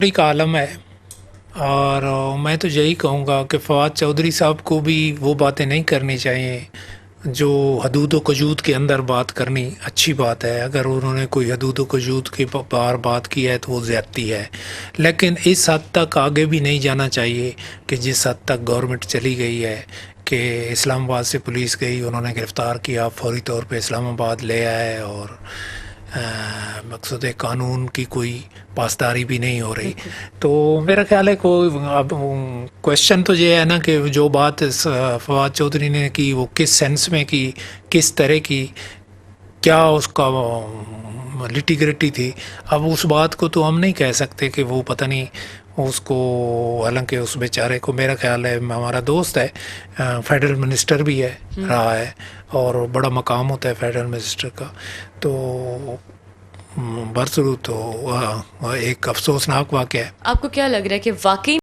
بڑی کا عالم ہے، اور میں تو یہی کہوں گا کہ فواد چودھری صاحب کو بھی وہ باتیں نہیں کرنی چاہیے جو حدود و قیود کے اندر بات کرنی اچھی بات ہے۔ اگر انہوں نے کوئی حدود و قیود کے باہر بات کی ہے تو وہ زیادتی ہے، لیکن اس حد تک آگے بھی نہیں جانا چاہیے کہ جس حد تک گورنمنٹ چلی گئی ہے کہ اسلام آباد سے پولیس گئی، انہوں نے گرفتار کیا، فوری طور پہ اسلام آباد لے آئے، اور مقصد قانون کی کوئی پاسداری بھی نہیں ہو رہی۔ بالکل تو میرا خیال ہے کوئی اب کوشچن تو یہ ہے نا کہ جو بات فواد چودھری نے کی وہ کس سینس میں کی، کس طرح کی، کیا اس کا لٹیگریٹی تھی۔ اب اس بات کو تو ہم نہیں کہہ سکتے کہ وہ پتہ نہیں اس کو، حالانکہ اس بیچارے کو میرا خیال ہے ہمارا دوست ہے، فیڈرل منسٹر بھی ہے، رہا ہے، اور بڑا مقام ہوتا ہے فیڈرل منسٹر کا، تو برسرو تو ایک افسوسناک واقعہ ہے۔ آپ کو کیا لگ رہا ہے کہ واقعی